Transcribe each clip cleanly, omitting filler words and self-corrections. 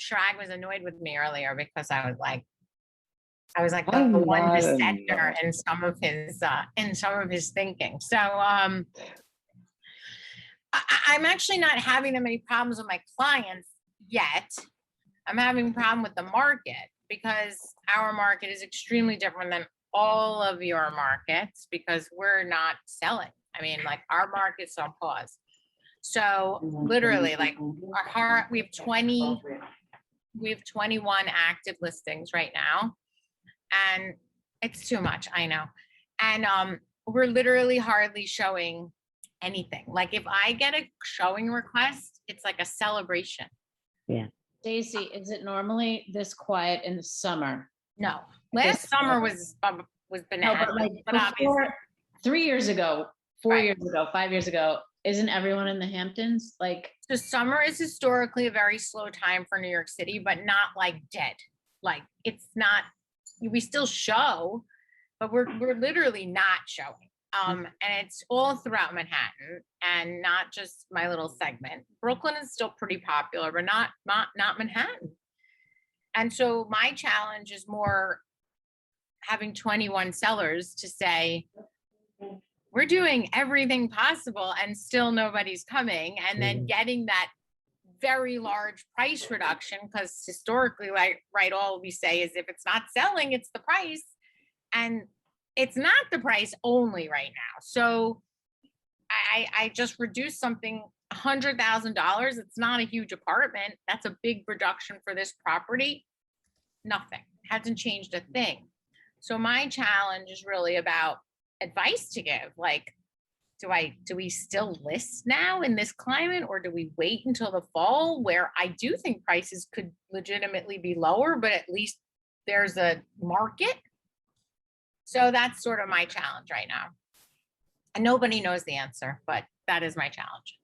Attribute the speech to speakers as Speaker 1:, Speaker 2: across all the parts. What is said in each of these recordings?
Speaker 1: Chirag was annoyed with me earlier because I was like the
Speaker 2: I'm
Speaker 1: one
Speaker 2: not
Speaker 1: dissenter
Speaker 2: annoyed.
Speaker 1: in some of his thinking. So I'm actually not having that many problems with my clients yet. I'm having a problem with the market because our market is extremely different than all of your markets because we're not selling. I mean, like our market's on pause. So literally, like we have 21 active listings right now, and it's too much, I know. And we're literally hardly showing anything. Like if I get a showing request, it's like a celebration.
Speaker 2: Yeah.
Speaker 3: Stacy, is it normally this quiet in the summer?
Speaker 1: No, last summer was
Speaker 3: No,
Speaker 1: bananas.
Speaker 3: but like
Speaker 1: but obviously,
Speaker 3: before, 3 years ago, 4
Speaker 1: Right.
Speaker 3: years ago, 5 years ago, isn't everyone in the Hamptons? Like,
Speaker 1: so summer is historically a very slow time for New York City, but not like dead. Like it's not. We still show, but we're literally not showing. And it's all throughout Manhattan and not just my little segment. Brooklyn is still pretty popular, but not Manhattan. And so my challenge is more having 21 sellers to say, we're doing everything possible and still nobody's coming. And then getting that very large price reduction, because historically, like, right, all we say is if it's not selling, it's the price. And it's not the price only right now. So I just reduced something $100,000. It's not a huge apartment. That's a big reduction for this property. Nothing hasn't changed a thing. So my challenge is really about advice to give. Like, do we still list now in this climate, or do we wait until the fall where I do think prices could legitimately be lower, but at least there's a market? So that's sort of my challenge right now. And nobody knows the answer, but that is my challenge.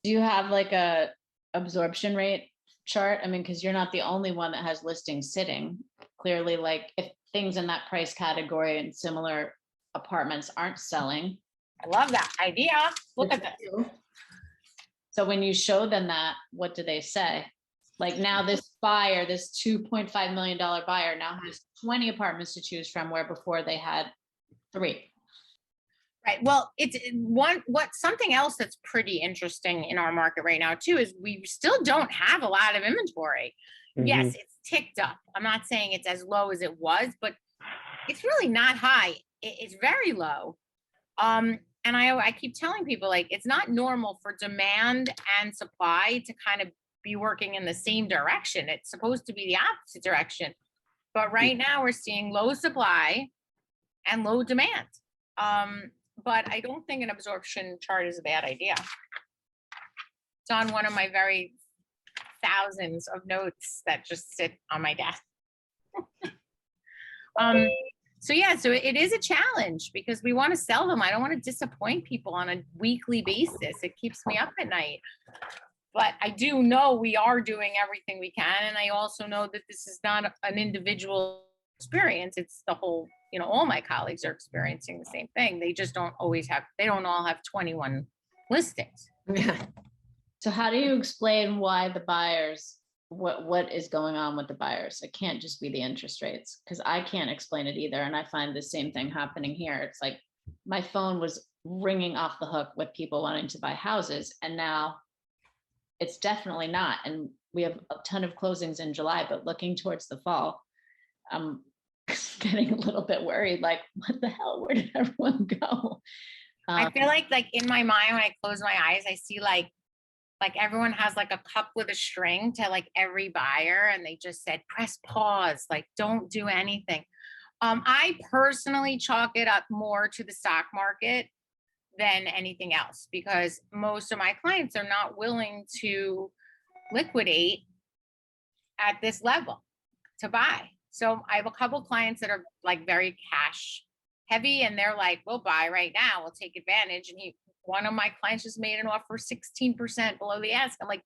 Speaker 3: do you have like a absorption rate chart? I mean, because you're not the only one that has listings sitting. Clearly, like if things in that price category and similar apartments aren't selling.
Speaker 1: I love that idea. Look at this.
Speaker 3: So when you show them that, what do they say? Like now this buyer, this $2.5 million buyer now has 20 apartments to choose from, where before they had 3.
Speaker 1: Right. Well, it's something else that's pretty interesting in our market right now too, is we still don't have a lot of inventory. Yes, it's ticked up. I'm not saying it's as low as it was, but it's really not high. It's very low. And I keep telling people, like, it's not normal for demand and supply to kind of be working in the same direction. It's supposed to be the opposite direction. But right now we're seeing low supply and low demand. But I don't think an absorption chart is a bad idea. It's on one of my very thousands of notes that just sit on my desk. So yeah, so it is a challenge because we want to sell them. I don't want to disappoint people on a weekly basis. It keeps me up at night. But I do know we are doing everything we can. And I also know that this is not an individual experience. It's the whole, all my colleagues are experiencing the same thing. They just don't all have 21 listings.
Speaker 2: Yeah.
Speaker 3: So how do you explain why the buyers, what is going on with the buyers? It can't just be the interest rates, because I can't explain it either. And I find the same thing happening here. It's like my phone was ringing off the hook with people wanting to buy houses, and now it's definitely not. And we have a ton of closings in July, but looking towards the fall, I'm getting a little bit worried. Like, what the hell? Where did everyone go?
Speaker 1: I feel like in my mind, when I close my eyes, I see like everyone has like a cup with a string to like every buyer, and they just said, press pause, like don't do anything. I personally chalk it up more to the stock market than anything else, because most of my clients are not willing to liquidate at this level to buy. So I have a couple clients that are like very cash heavy, and they're like, we'll buy right now, we'll take advantage. And one of my clients just made an offer 16% below the ask. I'm like,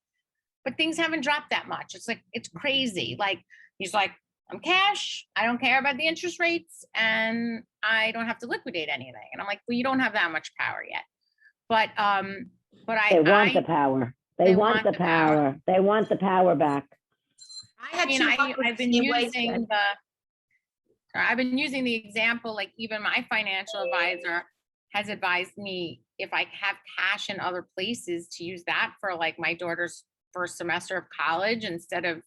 Speaker 1: but things haven't dropped that much. It's like, it's crazy. Like, he's like, I'm cash, I don't care about the interest rates, and I don't have to liquidate anything. And I'm like, well, you don't have that much power yet. But
Speaker 2: They want the power. They want the power. They want the power back.
Speaker 4: I had
Speaker 1: I mean,
Speaker 4: two
Speaker 1: I've been using the example, like even my financial advisor has advised me if I have cash in other places to use that for like my daughter's first semester of college instead of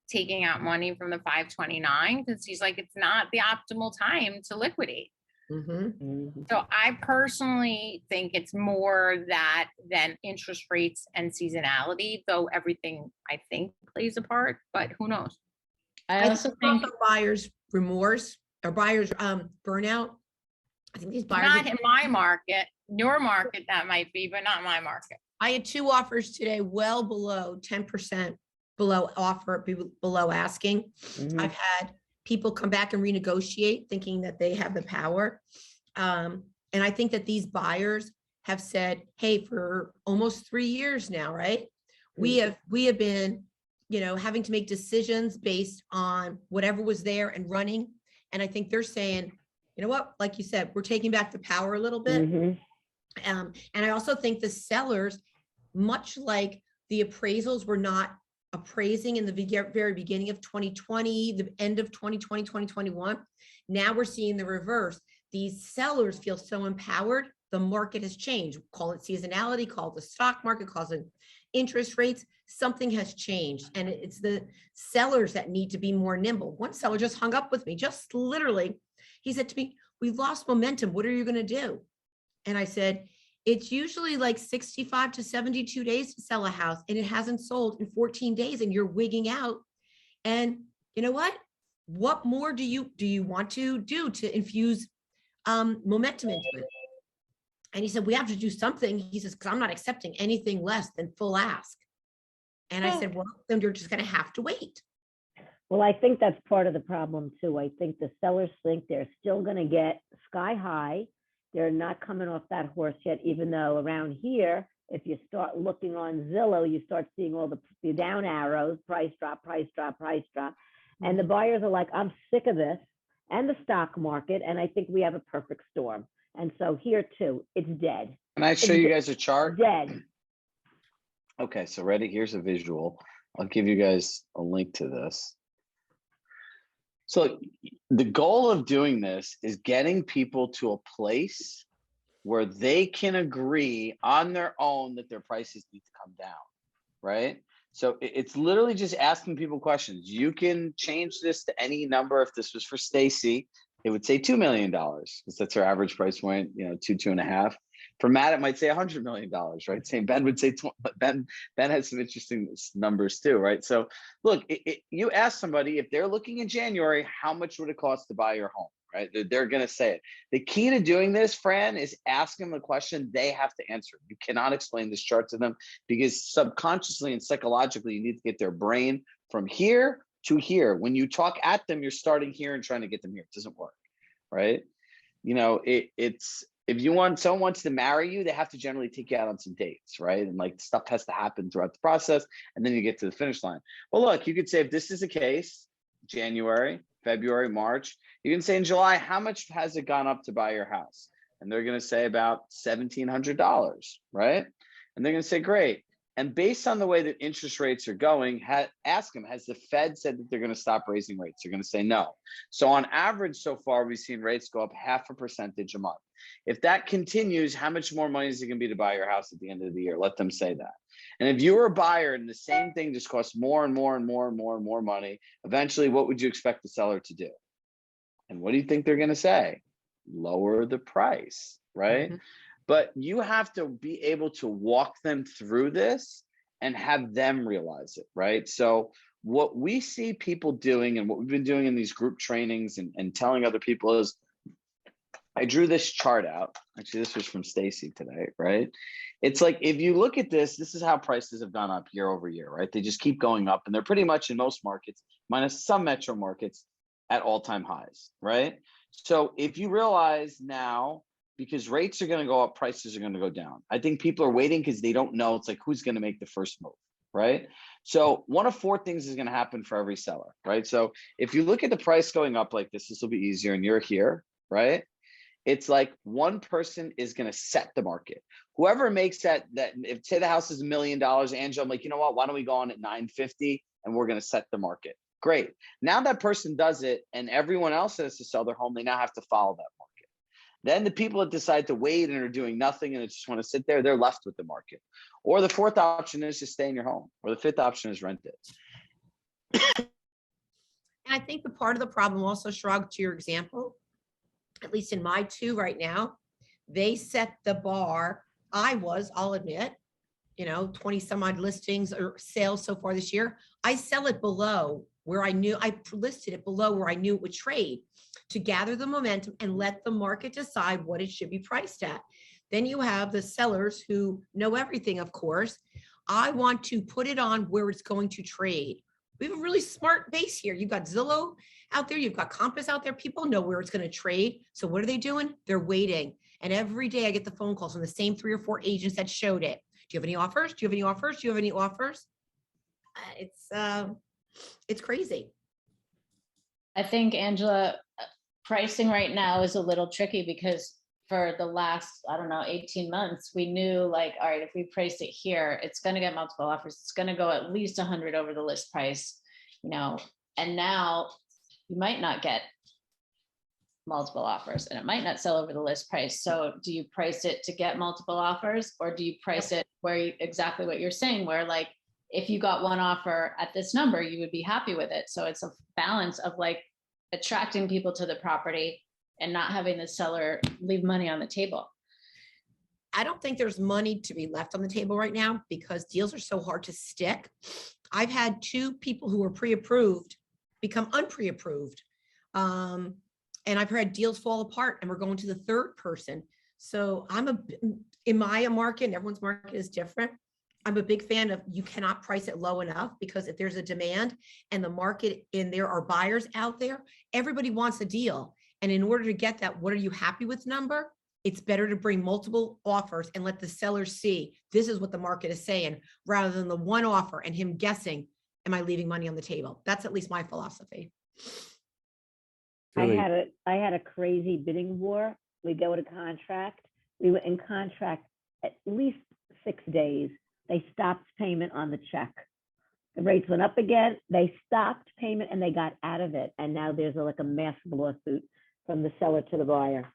Speaker 1: taking out money from the 529, because he's like, it's not the optimal time to liquidate. So I personally think it's more that than interest rates and seasonality, though everything I think plays a part, but who knows?
Speaker 3: I also think
Speaker 4: buyers remorse or buyers burnout. I think these buyers
Speaker 1: not in my market, your market that might be, but not my market.
Speaker 4: I had 2 offers today, well below 10% below offer, below asking. I've had people come back and renegotiate thinking that they have the power. And I think that these buyers have said, hey, for almost 3 years now, right? We have been, having to make decisions based on whatever was there and running. And I think they're saying, you know what, like you said, we're taking back the power a little bit. And I also think the sellers, much like the appraisals were not appraising in the very beginning of 2020, the end of 2020, 2021. Now we're seeing the reverse. These sellers feel so empowered. The market has changed. Call it seasonality, call it the stock market, call it interest rates. Something has changed. And it's the sellers that need to be more nimble. One seller just hung up with me, just literally. He said to me, we lost momentum. What are you going to do? And I said, it's usually like 65 to 72 days to sell a house, and it hasn't sold in 14 days and you're wigging out. And you know what? What more do you want to do to infuse momentum into it? And he said, we have to do something. He says, because I'm not accepting anything less than full ask. And I said, well, then you're just going to have to wait.
Speaker 2: Well, I think that's part of the problem too. I think the sellers think they're still going to get sky high. They're not coming off that horse yet, even though around here, if you start looking on Zillow, you start seeing all the down arrows, price drop, price drop, price drop. And the buyers are like, I'm sick of this and the stock market. And I think we have a perfect storm. And so here too, it's dead.
Speaker 5: Can I show you guys a chart?
Speaker 2: Dead.
Speaker 5: Okay, so ready, here's a visual. I'll give you guys a link to this. So the goal of doing this is getting people to a place where they can agree on their own that their prices need to come down, right? So it's literally just asking people questions. You can change this to any number. If this was for Stacy, it would say $2 million because that's her average price point, 2.5. For Matt, it might say $100 million, right? Same Ben would say, Ben has some interesting numbers too, right? So look, you ask somebody if they're looking in January, how much would it cost to buy your home, right? They're going to say it. The key to doing this, Fran, is ask them a question they have to answer. You cannot explain this chart to them because subconsciously and psychologically, you need to get their brain from here to here. When you talk at them, you're starting here and trying to get them here. It doesn't work, right? It's if someone wants to marry you, they have to generally take you out on some dates, right? And like stuff has to happen throughout the process, and then you get to the finish line. Well, look, you could say if this is the case, January, February, March, you can say in July, how much has it gone up to buy your house? And they're going to say about $1,700, right? And they're going to say, great. And based on the way that interest rates are going, ask them, has the Fed said that they're going to stop raising rates? They're going to say no. So on average, so far, we've seen rates go up 0.5% a month. If that continues, how much more money is it going to be to buy your house at the end of the year? Let them say that. And if you were a buyer and the same thing just costs more and more and more and more and more money, eventually, what would you expect the seller to do? And what do you think they're going to say? Lower the price, right? Mm-hmm. But you have to be able to walk them through this and have them realize it, right? So what we see people doing and what we've been doing in these group trainings and telling other people is, I drew this chart out. Actually, this was from Stacy today, right? It's like, if you look at this, this is how prices have gone up year over year, right? They just keep going up, and they're pretty much in most markets, minus some metro markets, at all-time highs, right? So if you realize now, because rates are going to go up, prices are going to go down. I think people are waiting because they don't know. It's like, who's going to make the first move, right? So one of 4 things is going to happen for every seller, right? So if you look at the price going up like this will be easier, and you're here, right? It's like one person is going to set the market. Whoever makes that if say the house is $1 million, Angela, I'm like, you know what? Why don't we go on at 950 and we're going to set the market? Great. Now that person does it and everyone else has to sell their home, they now have to follow that market. Then the people that decide to wait and are doing nothing and just want to sit there, they're left with the market. Or the fourth option is just stay in your home. Or the fifth option is rent it.
Speaker 4: And I think the part of the problem also, Chirag, to your example, at least in my two right now, they set the bar. I'll admit, 20 some odd listings or sales so far this year. I sell it below where I listed it below where I knew it would trade to gather the momentum and let the market decide what it should be priced at. Then you have the sellers who know everything, of course. I want to put it on where it's going to trade. We have a really smart base here. You've got Zillow out there. You've got Compass out there. People know where it's going to trade. So what are they doing? They're waiting. And every day I get the phone calls from the same 3 or 4 agents that showed it. Do you have any offers? Do you have any offers? Do you have any offers? It's crazy.
Speaker 3: I think, Angela, pricing right now is a little tricky because for the last, 18 months, we knew like, all right, if we price it here, it's going to get multiple offers. It's going to go at least 100 over the list price, and now you might not get multiple offers and it might not sell over the list price. So do you price it to get multiple offers, or do you price it where exactly what you're saying, where like, if you got one offer at this number, you would be happy with it. So it's a balance of like attracting people to the property and not having the seller leave money on the table.
Speaker 4: I don't think there's money to be left on the table right now because deals are so hard to stick. I've had 2 people who were pre-approved become unpre-approved. And I've had deals fall apart and we're going to the third person. So in my market, and everyone's market is different. I'm a big fan of, you cannot price it low enough, because if there's a demand and the market and there are buyers out there, everybody wants a deal. And in order to get that, what are you happy with number? It's better to bring multiple offers and let the seller see this is what the market is saying, rather than the one offer and him guessing, am I leaving money on the table? That's at least my philosophy.
Speaker 2: I had a crazy bidding war. We go to contract. We were in contract at least 6 days. They stopped payment on the check. The rates went up again. They stopped payment and they got out of it. And now there's like a massive lawsuit from the seller to the buyer.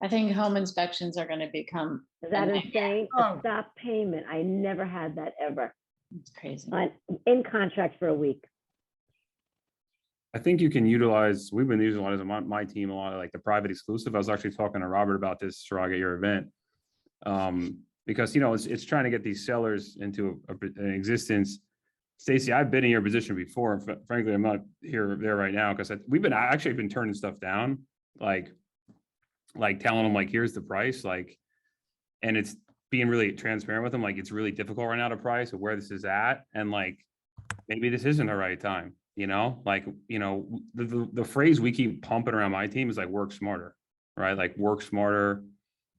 Speaker 3: I think home inspections are going to become.
Speaker 2: Is that insane? A stop payment. I never had that ever.
Speaker 3: It's crazy.
Speaker 2: In contract for a week.
Speaker 6: I think you can utilize, we've been utilizing my team a lot of like the private exclusive. I was actually talking to Robert about this, Chirag, at your event. Because, it's trying to get these sellers into an existence. Stacey, I've been in your position before. Frankly, I'm not there right now because we've been turning stuff down, like telling them like, here's the price, and it's being really transparent with them. Like, it's really difficult right now to price of where this is at. And like, maybe this isn't the right time, the phrase we keep pumping around my team is like, work smarter, right? Like, work smarter.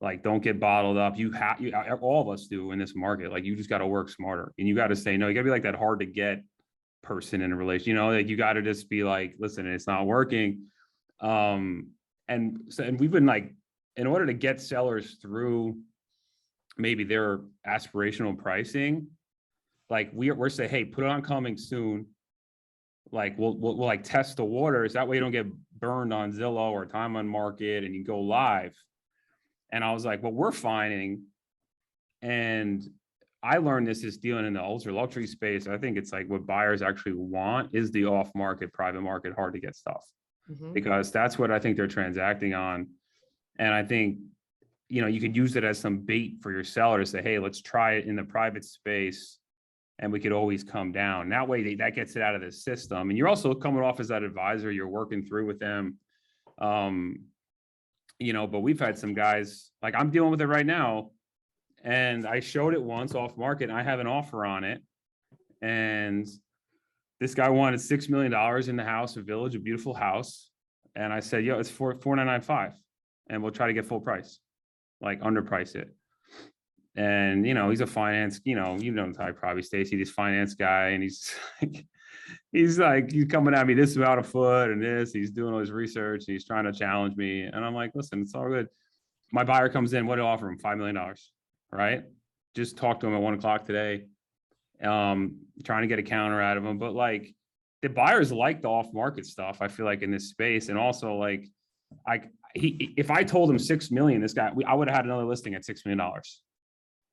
Speaker 6: Like, don't get bottled up. All of us do in this market. Like, you just got to work smarter, and you got to say no. You got to be like that hard to get person in a relation. Like, you got to just be like, listen, it's not working. And we've been like, in order to get sellers through maybe their aspirational pricing, like we're saying, hey, put it on coming soon. Like, we'll like test the waters. That way you don't get burned on Zillow or time on market and you go live. And I was like, what we're finding, and I learned this is dealing in the ultra luxury space. I think it's like what buyers actually want is the off market, private market, hard to get stuff, because that's what I think they're transacting on. And I think, you could use it as some bait for your seller to say, hey, let's try it in the private space and we could always come down. That way that gets it out of the system. And you're also coming off as that advisor, you're working through with them. But we've had some guys, like I'm dealing with it right now, and I showed it once off market and I have an offer on it. And this guy wanted $6 million in the house, a village, a beautiful house. And I said, yo, it's $4,995 and we'll try to get full price, like underprice it. And, he's a finance, the type, probably Stacey, this finance guy. And he's like, he's coming at me this amount of foot and this, he's doing all his research, and he's trying to challenge me. And I'm like, listen, it's all good. My buyer comes in, what do I offer him? $5 million, right? Just talked to him at 1 o'clock today. Trying to get a counter out of him. But like the buyers like the off market stuff, I feel like in this space. And also like, if I told him 6 million, this guy, I would have had another listing at $6 million.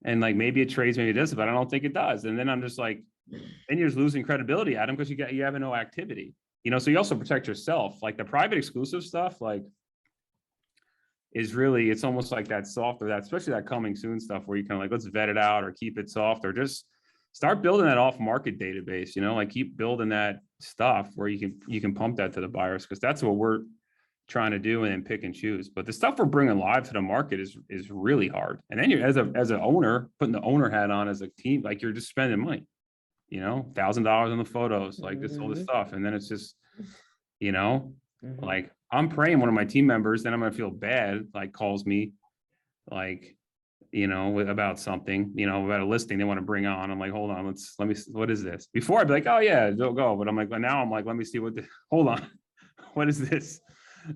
Speaker 6: And like, maybe it trades, maybe it doesn't, but I don't think it does. And then I'm just like, then you're just losing credibility at him because you have no activity, so you also protect yourself. Like the private exclusive stuff, like is really, it's almost like that soft, or that, especially that coming soon stuff where you kind of like, let's vet it out or keep it soft, or just start building that off market database, like keep building that stuff where you can pump that to the buyers. Cause that's what we're trying to do, and then pick and choose. But the stuff we're bringing live to the market is really hard. And then you're as an owner, putting the owner hat on as a team, like you're just spending money, $1,000 on the photos, like this, all this stuff. And then it's just, like I'm praying one of my team members, then I'm going to feel bad, like calls me like, about something, about a listing they want to bring on. I'm like, hold on, let me, what is this? Before I'd be like, oh yeah, don't go. But I'm like, now I'm like, let me see hold on. What is this?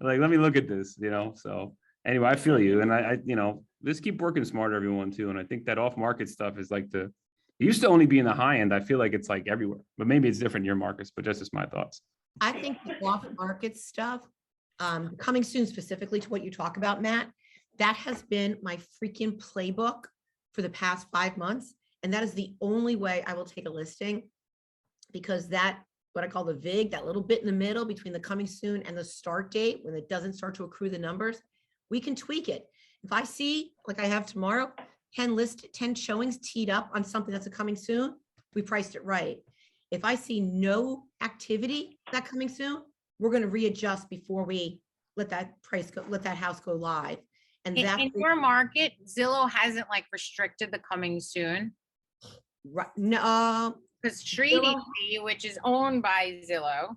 Speaker 6: Like, let me look at this, So anyway, I feel you. And I just keep working smarter, everyone too. And I think that off market stuff is like it used to only be in the high end. I feel like it's like everywhere, but maybe it's different in your markets, but just my thoughts.
Speaker 4: I think the off market stuff, coming soon specifically to what you talk about, Matt, that has been my freaking playbook for the past 5 months. And that is the only way I will take a listing, because that, what I call the VIG, that little bit in the middle between the coming soon and the start date, when it doesn't start to accrue the numbers, we can tweak it. If I see, like I have tomorrow, 10 showings teed up on something that's a coming soon, we priced it right. If I see no activity that coming soon, we're going to readjust before we let that price go, let that house go live. And that
Speaker 1: in your market, Zillow hasn't like restricted the coming soon.
Speaker 4: right, no,
Speaker 1: Because Street Easy, which is owned by Zillow,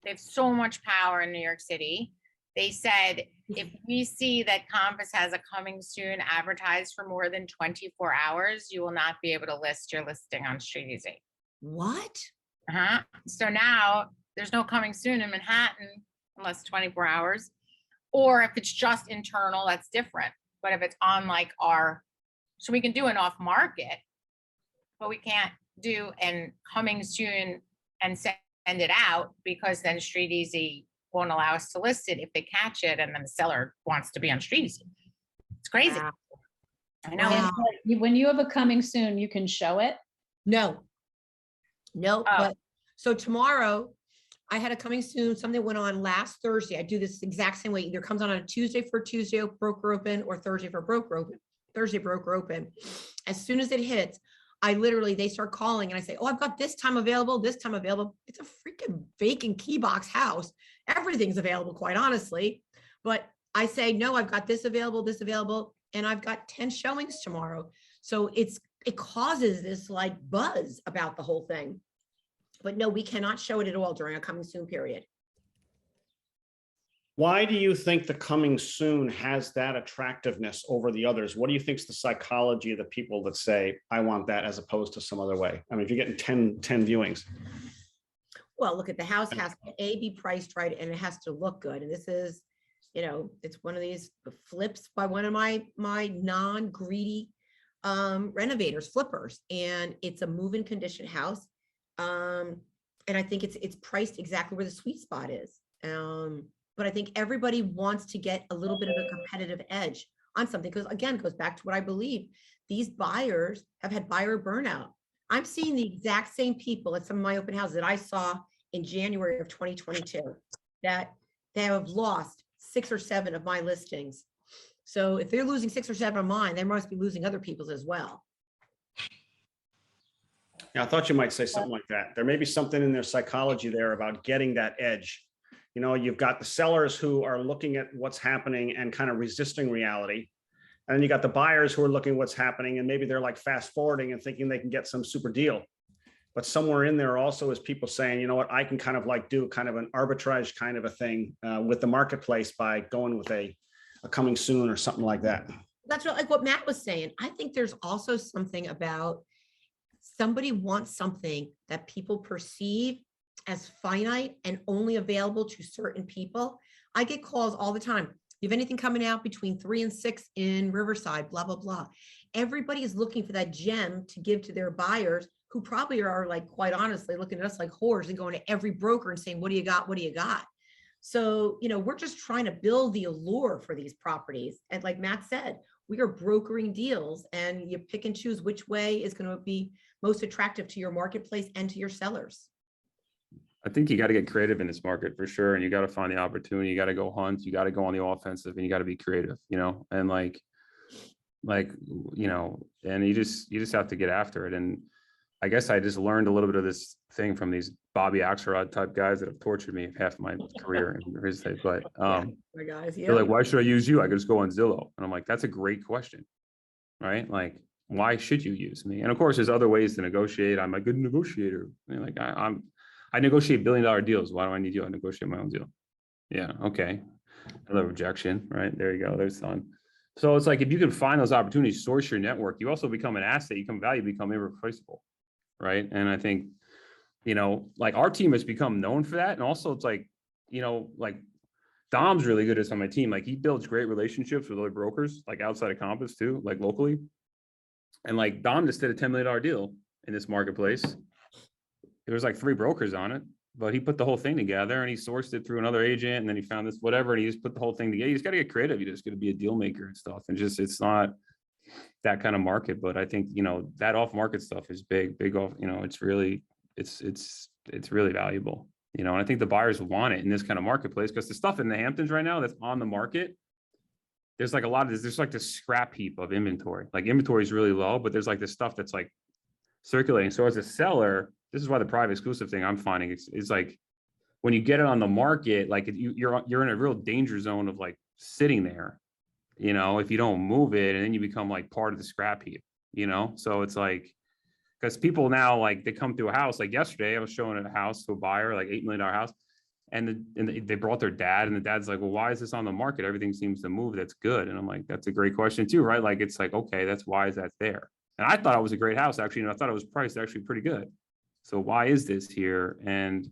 Speaker 1: they have so much power in New York City. They said, if we see that Compass has a coming soon advertised for more than 24 hours, you will not be able to list your listing on Street Easy.
Speaker 4: what?
Speaker 1: So now there's no coming soon in Manhattan unless 24 hours. Or if it's just internal, that's different. But if it's on like so we can do an off market, but we can't do an coming soon and send it out, because then Street Easy won't allow us to list it if they catch it and then the seller wants to be on Street Easy. It's crazy.
Speaker 4: Wow.
Speaker 1: I know.
Speaker 4: Wow.
Speaker 3: When you have a coming soon, you can show it.
Speaker 4: No,
Speaker 1: Oh.
Speaker 4: but so tomorrow I had a coming soon, something went on last Thursday. I do this exact same way. Either comes on a Tuesday for Tuesday broker open, or Thursday for broker open, Thursday broker open. As soon as it hits, they start calling and I say, oh, I've got this time available, this time available. It's a freaking vacant key box house. Everything's available, quite honestly. But I say, no, I've got this available, and I've got 10 showings tomorrow. So it causes this like buzz about the whole thing. But no, we cannot show it at all during a coming soon period.
Speaker 7: Why do you think the coming soon has that attractiveness over the others? What do you think is the psychology of the people that say, I want that, as opposed to some other way? I mean, if you're getting 10 viewings.
Speaker 4: Well, look, at the house has to be priced right, and it has to look good. And this is, it's one of these flips by one of my non-greedy renovators, flippers, and it's a move-in condition house. And I think it's priced exactly where the sweet spot is. But I think everybody wants to get a little bit of a competitive edge on something, because again, it goes back to what I believe. These buyers have had buyer burnout. I'm seeing the exact same people at some of my open houses that I saw in January of 2022, that they have lost 6 or 7 of my listings. So if they're losing 6 or 7 of mine, they must be losing other people's as well.
Speaker 7: Yeah, I thought you might say something like that. There may be something in their psychology there about getting that edge. You've got the sellers who are looking at what's happening and kind of resisting reality. And then you got the buyers who are looking at what's happening, and maybe they're like fast forwarding and thinking they can get some super deal. But somewhere in there also is people saying, you know what, I can kind of like do kind of an arbitrage kind of a thing with the marketplace by going with a coming soon or something like that.
Speaker 4: That's like what Matt was saying. I think there's also something about somebody wants something that people perceive as finite and only available to certain people. I get calls all the time. You have anything coming out between 3 and 6 in Riverside, blah, blah, blah. Everybody is looking for that gem to give to their buyers who probably are like, quite honestly, looking at us like whores and going to every broker and saying, what do you got? What do you got? So, we're just trying to build the allure for these properties. And like Matt said, we are brokering deals and you pick and choose which way is going to be most attractive to your marketplace and to your sellers.
Speaker 6: I think you got to get creative in this market for sure. And you got to find the opportunity. You got to go hunt. You got to go on the offensive and you got to be creative, and and you just have to get after it. And I guess I just learned a little bit of this thing from these Bobby Axelrod type guys that have tortured me half my career in real estate. But
Speaker 4: My guys,
Speaker 6: they're like, why should I use you? I could just go on Zillow. And I'm like, that's a great question, right? Like, why should you use me? And of course, there's other ways to negotiate. I'm a good negotiator. Like I negotiate $1 billion deals. Why do I need you? I negotiate my own deal. Yeah. Okay. Another rejection, right? There you go. There's one. So it's like, if you can find those opportunities, source your network, you also become an asset, you become value, become irreplaceable. Right. And I think, like our team has become known for that. And also it's like, like Dom's really good at this on my team. Like he builds great relationships with other brokers, like outside of Compass too, like locally. And like Dom just did a $10 million deal in this marketplace. There was like 3 brokers on it, but he put the whole thing together and he sourced it through another agent. And then he found this, whatever, and he just put the whole thing together. You just got to get creative. You just got to be a deal maker and stuff. And just, it's not that kind of market, but I think, that off market stuff is big off, it's really, it's really valuable, and I think the buyers want it in this kind of marketplace because the stuff in the Hamptons right now that's on the market, there's like a lot of there's like this scrap heap of inventory. Like inventory is really low, but there's like this stuff that's like circulating. So as a seller, this is why the private exclusive thing I'm finding is like when you get it on the market, like you're in a real danger zone of like sitting there, if you don't move it, and then you become like part of the scrap heap, so it's like, because people now, like they come to a house, like yesterday I was showing a house to a buyer, like $8 million house, and they brought their dad, and the dad's like, well, why is this on the market? Everything seems to move. That's good. And I'm like, that's a great question too, right? Like, it's like, okay, that's why is that there? And I thought it was a great house actually, and I thought it was priced actually pretty good. So why is this here? And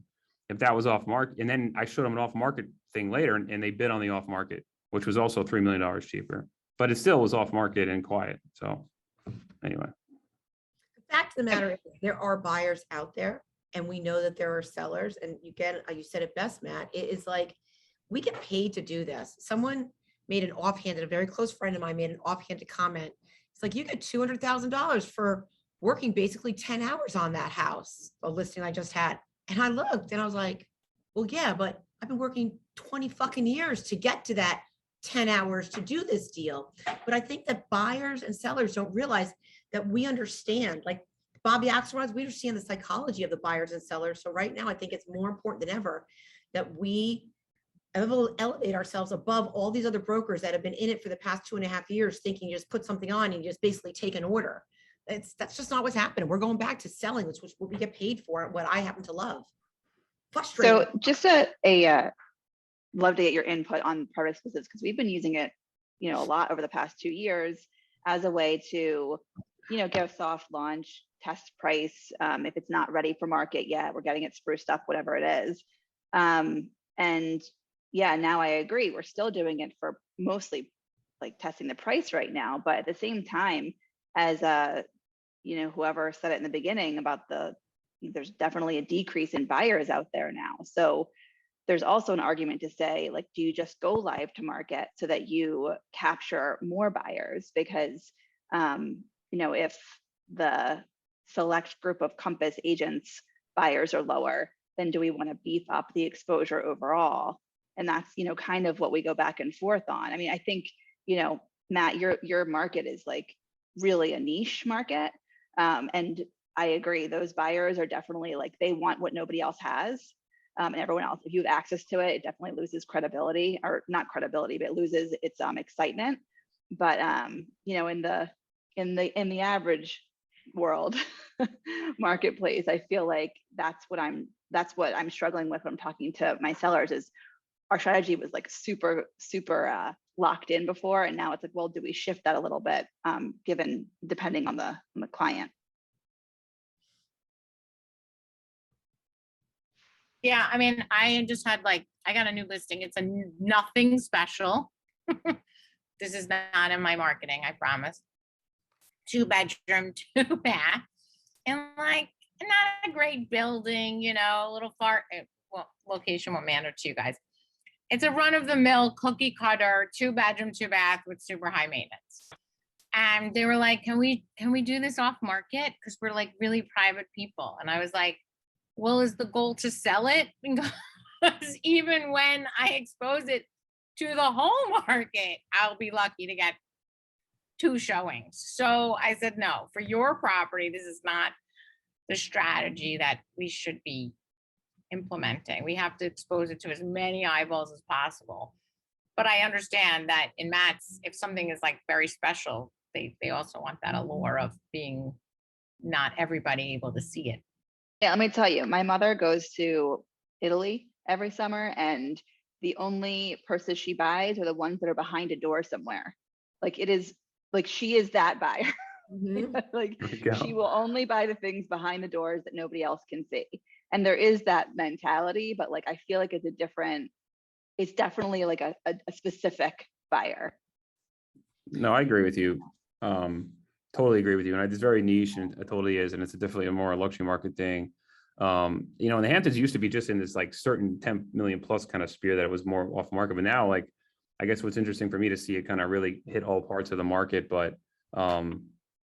Speaker 6: if that was off market, and then I showed them an off market thing later, and they bid on the off market, which was also $3 million cheaper, but it still was off market and quiet. So anyway.
Speaker 4: The fact of the matter is there are buyers out there and we know that there are sellers, and you said it best, Matt. It is like, we get paid to do this. Someone made an offhanded, a very close friend of mine made an offhanded comment. It's like, you get $200,000 for working basically 10 hours on that house, a listing I just had. And I looked and I was like, well, yeah, but I've been working 20 fucking years to get to that 10 hours to do this deal. But I think that buyers and sellers don't realize that we understand, like Bobby Axelrod, we understand the psychology of the buyers and sellers. So right now, I think it's more important than ever that we elevate ourselves above all these other brokers that have been in it for the past 2.5 years, thinking you just put something on and you just basically take an order. That's just not what's happening. We're going back to selling, which was what we get paid for, what I happen to love. Frustrating.
Speaker 8: So just love to get your input on private exclusives, because we've been using it, a lot over the past 2 years as a way to, get a soft launch, test price. If it's not ready for market yet, we're getting it spruced up, whatever it is. And yeah, now I agree. We're still doing it for mostly like testing the price right now. But at the same time, as whoever said it in the beginning about there's definitely a decrease in buyers out there now. So there's also an argument to say, like, do you just go live to market so that you capture more buyers? Because, if the select group of Compass agents buyers are lower, then do we want to beef up the exposure overall? And that's, kind of what we go back and forth on. I mean, I think, Matt, your market is like really a niche market. And I agree, those buyers are definitely like, they want what nobody else has. And everyone else, if you have access to it, it definitely loses credibility, or not credibility, but it loses its excitement. But in the average world marketplace, I feel like that's what I'm struggling with when I'm talking to my sellers. Is our strategy was like super locked in before, and now it's like, well, do we shift that a little bit, depending on the client?
Speaker 1: Yeah, I mean, I just had I got a new listing. It's nothing special. This is not in my marketing, I promise. 2-bedroom, 2-bath, and not a great building, a little far. Well, location won't matter to you guys. It's a run-of-the-mill cookie cutter 2-bedroom, 2-bath with super high maintenance. And they were like, can we do this off market? Because we're really private people. And I was like, well, is the goal to sell it? Because even when I expose it to the whole market, I'll be lucky to get 2 showings. So I said, no, for your property, this is not the strategy that we should be implementing. We have to expose it to as many eyeballs as possible. But I understand that in Matt's, if something is very special, they also want that allure of being not everybody able to see it.
Speaker 8: Yeah, let me tell you, my mother goes to Italy every summer, and the only purses she buys are the ones that are behind a door somewhere. It is she is that buyer. She will only buy the things behind the doors that nobody else can see. And there is that mentality, but I feel like it's definitely a specific buyer.
Speaker 6: No, I agree with you. Totally agree with you. And it's very niche, and it totally is. And it's definitely a more luxury market thing. And the Hamptons used to be just in this certain 10 million plus kind of sphere that it was more off market. But now, I guess what's interesting for me to see it kind of really hit all parts of the market. But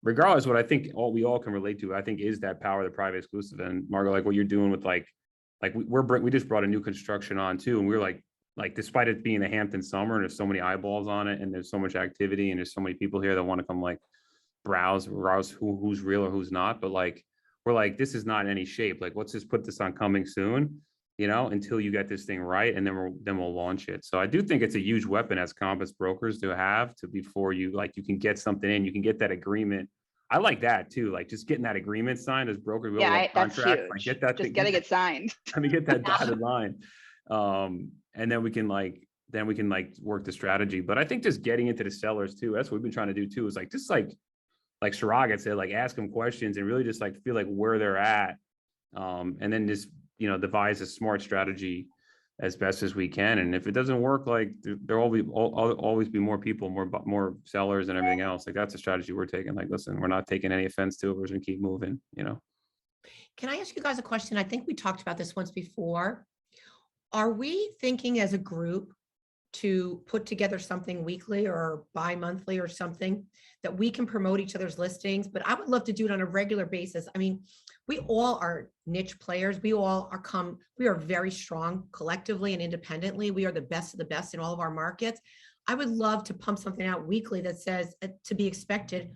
Speaker 6: regardless, what I think we all can relate to, I think, is that power of the private exclusive. And Margo, what you're doing with we just brought a new construction on too, and we're despite it being a Hampton summer and there's so many eyeballs on it and there's so much activity and there's so many people here that want to come browse who's real or who's not, but we're this is not in any shape. Let's just put this on coming soon, until you get this thing right, and then we'll launch it. So I do think it's a huge weapon as compass brokers to have before you you can get something in, you can get that agreement. I like that too, just getting that agreement signed as broker.
Speaker 8: Yeah, that's huge.
Speaker 6: Get that
Speaker 8: just getting it signed.
Speaker 6: Let me get that dotted line, and then we can work the strategy. But I think just getting into the sellers too, that's what we've been trying to do too, is just like Chirag had said, ask them questions and really just feel where they're at, and then just devise a smart strategy as best as we can. And if it doesn't work, there will always be more people, more sellers and everything else. That's a strategy we're taking. Listen, we're not taking any offense to it. We're just gonna keep moving.
Speaker 4: Can I ask you guys a question? I think we talked about this once before. Are we thinking as a group to put together something weekly or bi-monthly or something that we can promote each other's listings? But I would love to do it on a regular basis. I mean, we all are niche players. We are very strong collectively and independently. We are the best of the best in all of our markets. I would love to pump something out weekly that says to be expected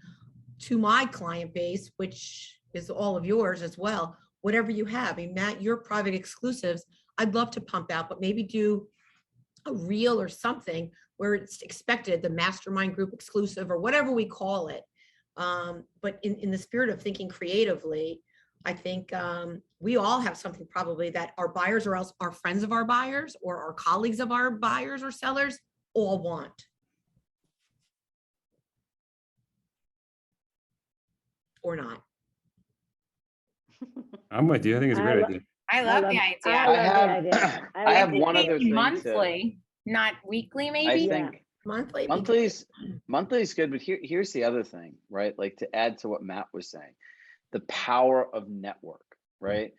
Speaker 4: to my client base, which is all of yours as well, whatever you have. I mean, Matt, your private exclusives, I'd love to pump out, but maybe do a reel or something where it's expected, the mastermind group exclusive or whatever we call it. But in the spirit of thinking creatively, I think we all have something probably that our buyers or else our friends of our buyers or our colleagues of our buyers or sellers all want. Or not.
Speaker 6: I'm with you. I think it's a great idea.
Speaker 1: I love the idea.
Speaker 5: I have one other thing
Speaker 1: monthly, not weekly, maybe.
Speaker 5: I think monthly is good, but here's the other thing, right? To add to what Matt was saying, the power of network, right?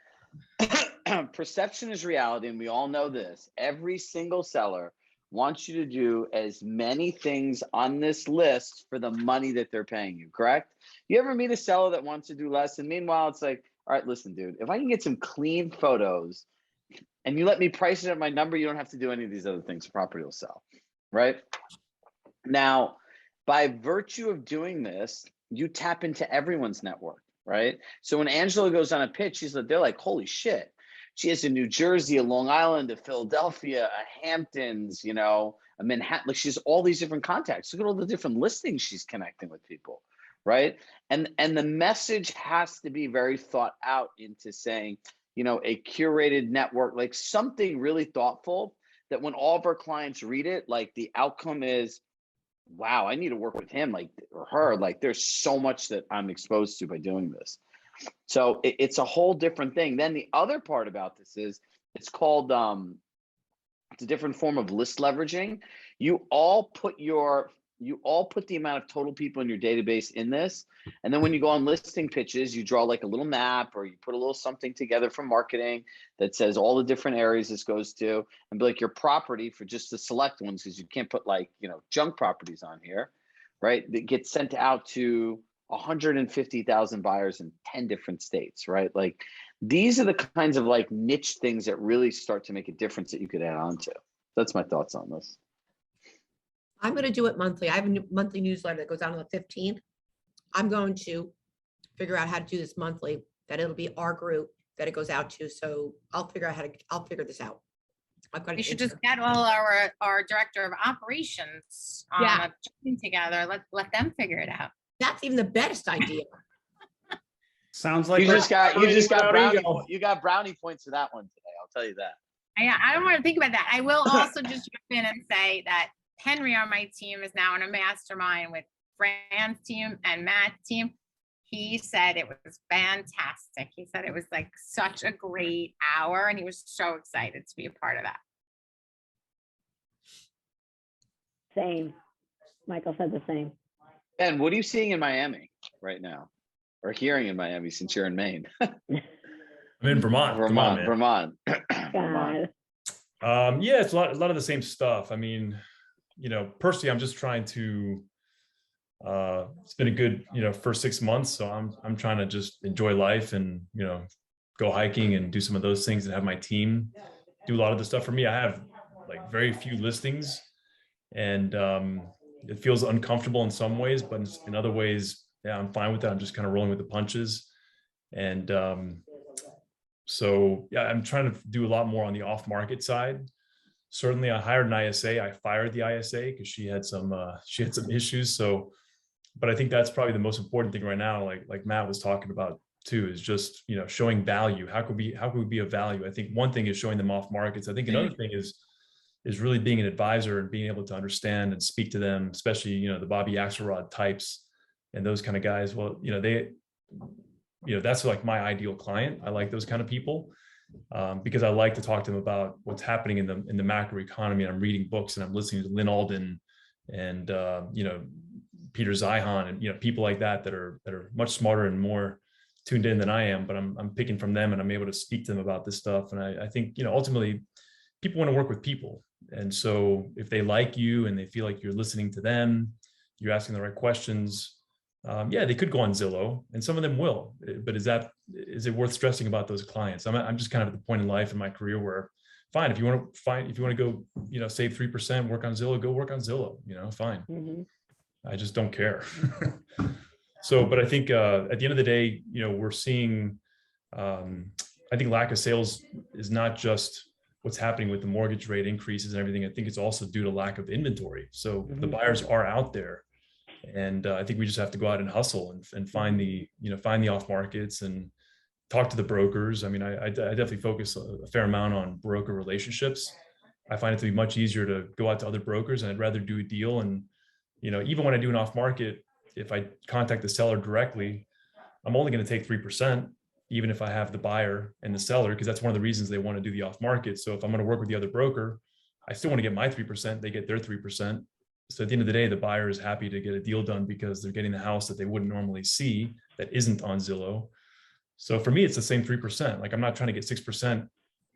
Speaker 5: Perception is reality, and we all know this. Every single seller wants you to do as many things on this list for the money that they're paying you, correct? You ever meet a seller that wants to do less, and meanwhile it's all right, listen, dude, if I can get some clean photos and you let me price it at my number, you don't have to do any of these other things. Property will sell, right? Now, by virtue of doing this, you tap into everyone's network, right? So when Angela goes on a pitch, they're like, holy shit. She has a New Jersey, a Long Island, a Philadelphia, a Hamptons, a Manhattan. She has all these different contacts. Look at all the different listings she's connecting with people, right? And the message has to be very thought out into saying, a curated network, something really thoughtful that when all of our clients read it, the outcome is, wow, I need to work with him, or her. There's so much that I'm exposed to by doing this. So it's a whole different thing. Then the other part about this is It's called, it's a different form of list leveraging. You all put the amount of total people in your database in this. And then when you go on listing pitches, you draw like a little map or you put a little something together from marketing that says all the different areas this goes to, and be like your property for just the select ones, because you can't put like, junk properties on here, right? That gets sent out to 150,000 buyers in 10 different states, right? Like these are the kinds of like niche things that really start to make a difference that you could add on to. That's my thoughts on this.
Speaker 4: I'm going to do it monthly. I have a monthly newsletter that goes out on the 15th. I'm going to figure out how to do this monthly, that it'll be our group that it goes out to. So I'll figure this out. I've got
Speaker 1: We should just get all our director of operations jumping together. Let them figure it out.
Speaker 4: That's even the best idea.
Speaker 7: Sounds like
Speaker 5: You just got brownie,
Speaker 7: ego.
Speaker 5: you got brownie points for that one today. I'll tell you that.
Speaker 1: I don't want to think about that. I will also just jump in and say that Henry on my team is now in a mastermind with Fran's team and Matt's team. He said it was fantastic. He said it was like such a great hour, and he was so excited to be a part of that.
Speaker 2: Same. Michael said the same.
Speaker 5: And what are you seeing in Miami right now, or hearing in Miami since you're in Maine?
Speaker 9: I'm in Vermont. Come on, man.
Speaker 5: Vermont.
Speaker 2: God.
Speaker 9: Yeah, it's a lot of the same stuff. I mean, personally, I'm just trying to. It's been a good, first 6 months, so I'm trying to just enjoy life and go hiking and do some of those things and have my team do a lot of the stuff for me. I have like very few listings, and it feels uncomfortable in some ways, but in other ways, yeah, I'm fine with that. I'm just kind of rolling with the punches, and so yeah, I'm trying to do a lot more on the off-market side. Certainly, I hired an ISA. I fired the ISA because she had some issues. So, but I think that's probably the most important thing right now. Like Matt was talking about too, is just showing value. How could we be of value? I think one thing is showing them off markets. I think another thing is really being an advisor and being able to understand and speak to them, especially the Bobby Axelrod types and those kind of guys. Well, that's like my ideal client. I like those kind of people. Because I like to talk to them about what's happening in the macro economy. And I'm reading books and I'm listening to Lynn Alden and Peter Zeihan and people like that are much smarter and more tuned in than I am. But I'm picking from them and I'm able to speak to them about this stuff. And I think ultimately people want to work with people. And so if they like you and they feel like you're listening to them, you're asking the right questions. Yeah, they could go on Zillow, and some of them will. But is it worth stressing about those clients? I'm just kind of at the point in life in my career where, fine, if you want to go, save 3%, work on Zillow, go work on Zillow. Fine.
Speaker 2: Mhm.
Speaker 9: I just don't care. So, but I think at the end of the day, we're seeing. I think lack of sales is not just what's happening with the mortgage rate increases and everything. I think it's also due to lack of inventory. So the buyers are out there. And I think we just have to go out and hustle and find the off markets and talk to the brokers. I mean, I definitely focus a fair amount on broker relationships. I find it to be much easier to go out to other brokers, and I'd rather do a deal. And, even when I do an off market, if I contact the seller directly, I'm only going to take 3%, even if I have the buyer and the seller, because that's one of the reasons they want to do the off market. So if I'm going to work with the other broker, I still want to get my 3%, they get their 3%. So at the end of the day, the buyer is happy to get a deal done because they're getting the house that they wouldn't normally see that isn't on Zillow. So for me, it's the same 3%. Like I'm not trying to get 6%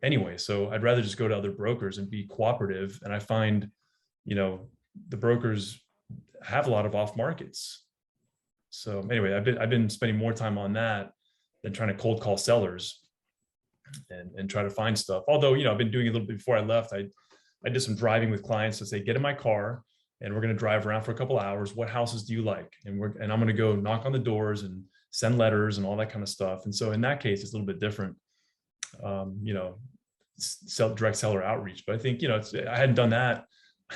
Speaker 9: anyway. So I'd rather just go to other brokers and be cooperative. And I find, the brokers have a lot of off markets. So anyway, I've been spending more time on that than trying to cold call sellers and try to find stuff. Although, I've been doing a little bit before I left. I did some driving with clients to say, get in my car and we're going to drive around for a couple of hours. What houses do you like? And I'm going to go knock on the doors and send letters and all that kind of stuff. And so in that case, it's a little bit different, direct seller outreach. But I think, I hadn't done that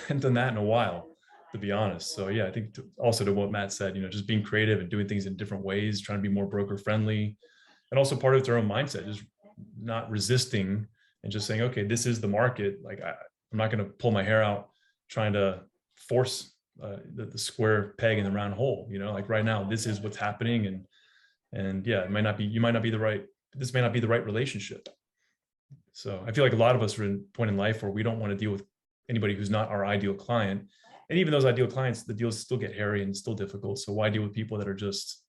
Speaker 9: in a while, to be honest. So yeah, I think also to what Matt said, just being creative and doing things in different ways, trying to be more broker friendly, and also part of their own mindset, just not resisting and just saying, okay, this is the market. Like I'm not going to pull my hair out trying to force the square peg in the round hole. Like right now, this is what's happening, and yeah, this may not be the right relationship. So I feel like a lot of us are in a point in life where we don't want to deal with anybody who's not our ideal client. And even those ideal clients, the deals still get hairy and still difficult. So why deal with people that are just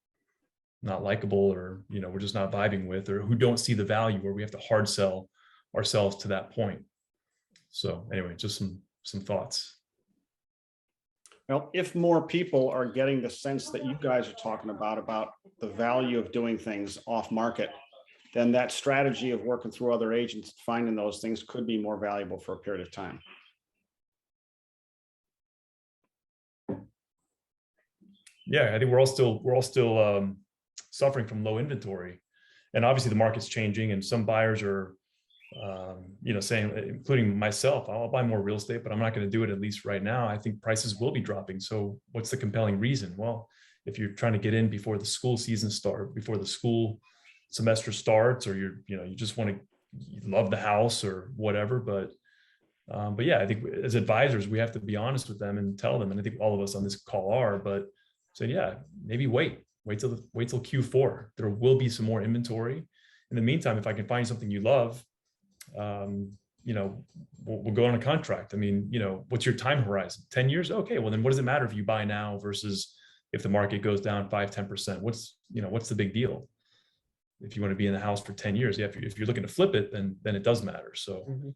Speaker 9: not likable, or, you know, we're just not vibing with, or who don't see the value, where we have to hard sell ourselves to that point. So anyway, just some thoughts.
Speaker 7: Well, if more people are getting the sense that you guys are talking about the value of doing things off market, then that strategy of working through other agents, finding those things could be more valuable for a period of time.
Speaker 9: Yeah, I think we're all still suffering from low inventory, and obviously the market's changing, and some buyers are, you know, saying, including myself, I'll buy more real estate, but I'm not going to do it, at least right now. I think prices will be dropping. So what's the compelling reason? Well, if you're trying to get in before the school season starts, before the school semester starts, or you just want to, you love the house or whatever, but yeah, I think as advisors, we have to be honest with them and tell them, and I think all of us on this call are, but say, yeah, maybe wait till Q4. There will be some more inventory. In the meantime, if I can find something you love, you know, we'll go on a contract. I mean, you know, what's your time horizon? 10 years? Okay, well then what does it matter if you buy now versus if the market goes down 5-10%? What's the big deal? If you want to be in the house for 10 years, yeah, if you're looking to flip it, then it does matter. So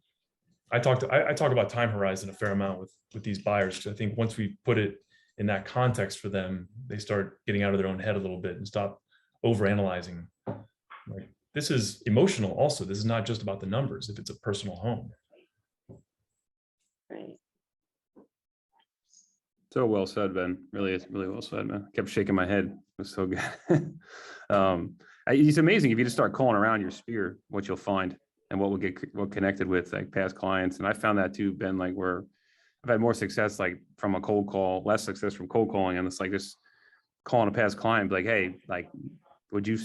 Speaker 9: I talk about time horizon a fair amount with these buyers, because I think once we put it in that context for them, they start getting out of their own head a little bit and stop overanalyzing. Like, this is emotional also. This is not just about the numbers if it's a personal home.
Speaker 2: Right.
Speaker 6: So well said, Ben. Really, it's really well said, man. I kept shaking my head. It was so good. It's amazing if you just start calling around your sphere, what you'll find and what will get connected with like past clients. And I found that too, Ben, like where I've had more success like from a cold call, less success from cold calling. And it's like just calling a past client, like, hey, like, would you,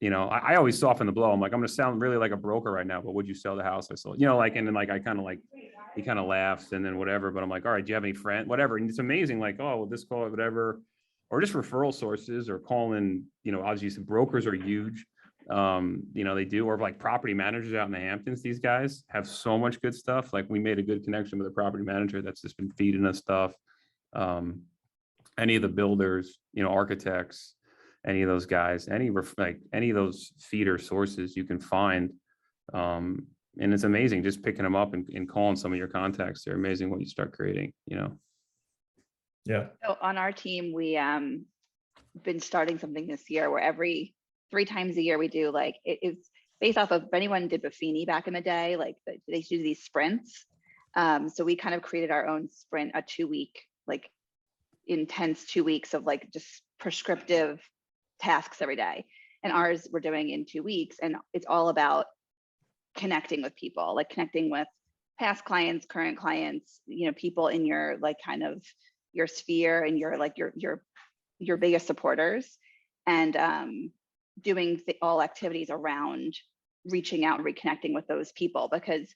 Speaker 6: I always soften the blow. I'm like, I'm going to sound really like a broker right now, but would you sell the house I sold? Like, and then like, I kind of like, he kind of laughs and then whatever, but I'm like, all right, do you have any friend, whatever. And it's amazing. Like, oh, well, this call, whatever, or just referral sources or calling, obviously some brokers are huge. They do, or like property managers out in the Hamptons. These guys have so much good stuff. Like we made a good connection with a property manager that's just been feeding us stuff. Any of the builders, architects, any of those guys, any of those feeder sources you can find. And it's amazing just picking them up and calling some of your contacts. They're amazing when you start creating,
Speaker 9: Yeah.
Speaker 8: So on our team, we been starting something this year where every 3 times a year we do, like, it is based off of, if anyone did Buffini back in the day, like they used to do these sprints. So we kind of created our own sprint, a 2-week, like intense 2 weeks of like just prescriptive tasks every day. And ours we're doing in 2 weeks, and it's all about connecting with people, like connecting with past clients, current clients, people in your like kind of your sphere and your like your biggest supporters, and doing all activities around reaching out and reconnecting with those people, because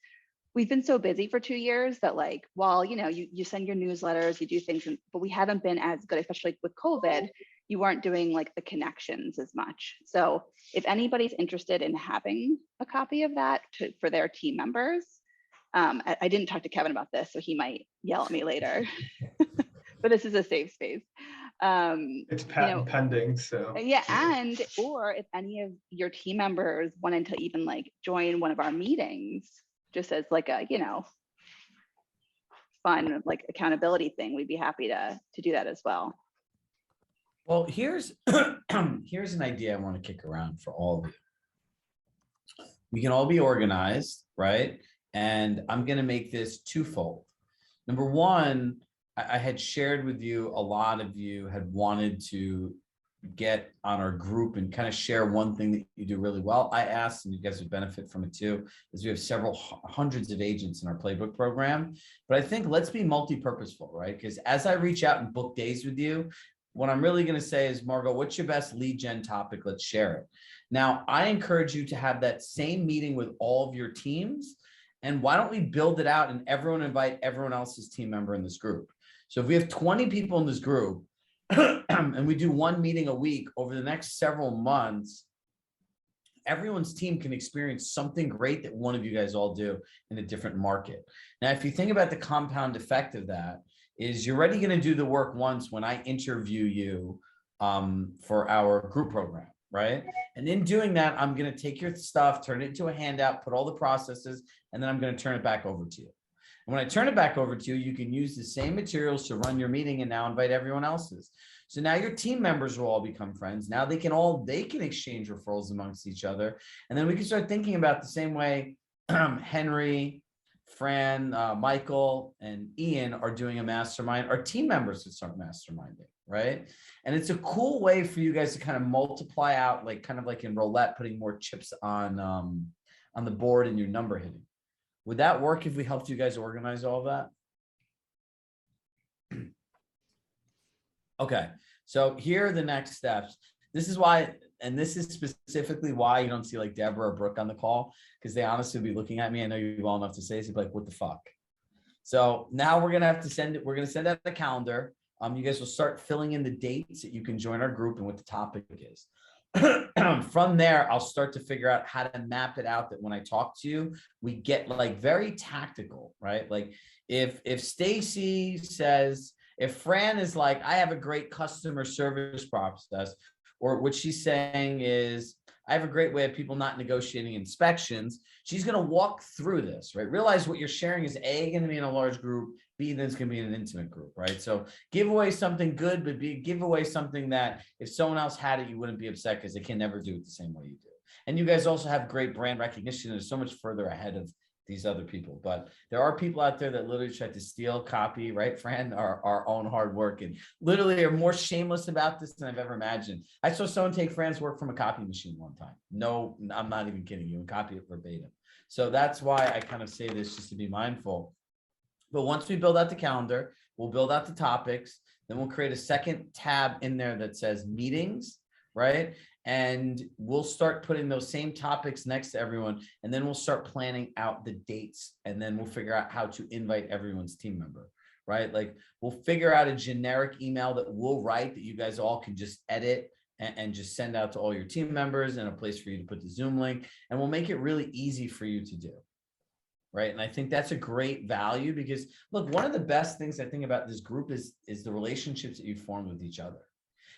Speaker 8: we've been so busy for 2 years that, like, while you send your newsletters, you do things, but we haven't been as good, especially with COVID. You weren't doing like the connections as much. So if anybody's interested in having a copy of that for their team members, I didn't talk to Kevin about this, so he might yell at me later, but this is a safe space.
Speaker 10: It's patent pending, so
Speaker 8: yeah. And or if any of your team members wanted to even like join one of our meetings, just as like a fun like accountability thing, we'd be happy to do that as well.
Speaker 11: Well, here's here's an idea I want to kick around for all of you. We can all be organized, right? And I'm going to make this twofold. Number one, I had shared with you, a lot of you had wanted to get on our group and kind of share one thing that you do really well. I asked, and you guys would benefit from it too, is we have several hundreds of agents in our playbook program. But I think let's be multi-purposeful, right? Because as I reach out and book days with you, what I'm really going to say is, Margot, what's your best lead gen topic? Let's share it. Now, I encourage you to have that same meeting with all of your teams. And why don't we build it out and everyone invite everyone else's team member in this group? So if we have 20 people in this group and we do one meeting a week over the next several months, everyone's team can experience something great that one of you guys all do in a different market. Now, if you think about the compound effect of that, is you're already going to do the work once when I interview you for our group program, right? And in doing that, I'm going to take your stuff, turn it into a handout, put all the processes, and then I'm going to turn it back over to you. And when I turn it back over to you, you can use the same materials to run your meeting and now invite everyone else's. So now your team members will all become friends. Now they can exchange referrals amongst each other. And then we can start thinking about the same way Henry, Fran, Michael, and Ian are doing a mastermind. Our team members would start masterminding, right? And it's a cool way for you guys to kind of multiply out, like kind of like in roulette, putting more chips on the board and your number hitting. Would that work if we helped you guys organize all of that? Okay, so here are the next steps. This is why, and this is specifically why you don't see like Deborah or Brooke on the call, because they honestly would be looking at me. I know you well enough to say this, like, what the fuck? So now we're gonna have to send it. We're gonna send out the calendar. You guys will start filling in the dates that you can join our group and what the topic is. From there, I'll start to figure out how to map it out that when I talk to you, we get like very tactical, right? Like if Stacy says, if Fran is like, I have a great customer service process, or what she's saying is, I have a great way of people not negotiating inspections. She's going to walk through this, right? Realize what you're sharing is A, going to be in a large group, B, then it's going to be in an intimate group, right? So give away something good, but give away something that if someone else had it, you wouldn't be upset because they can never do it the same way you do. And you guys also have great brand recognition. They're so much further ahead of these other people, but there are people out there that literally try to steal, copy, right, Fran, our own hard work, and literally are more shameless about this than I've ever imagined. I saw someone take Fran's work from a copy machine one time. No, I'm not even kidding you, and copy it verbatim. So that's why I kind of say this, just to be mindful. But once we build out the calendar, we'll build out the topics, then we'll create a second tab in there that says meetings, right? And we'll start putting those same topics next to everyone. And then we'll start planning out the dates. And then we'll figure out how to invite everyone's team member, right? Like we'll figure out a generic email that we'll write that you guys all can just edit and just send out to all your team members, and a place for you to put the Zoom link. And we'll make it really easy for you to do. Right. And I think that's a great value because look, one of the best things I think about this group is the relationships that you form with each other.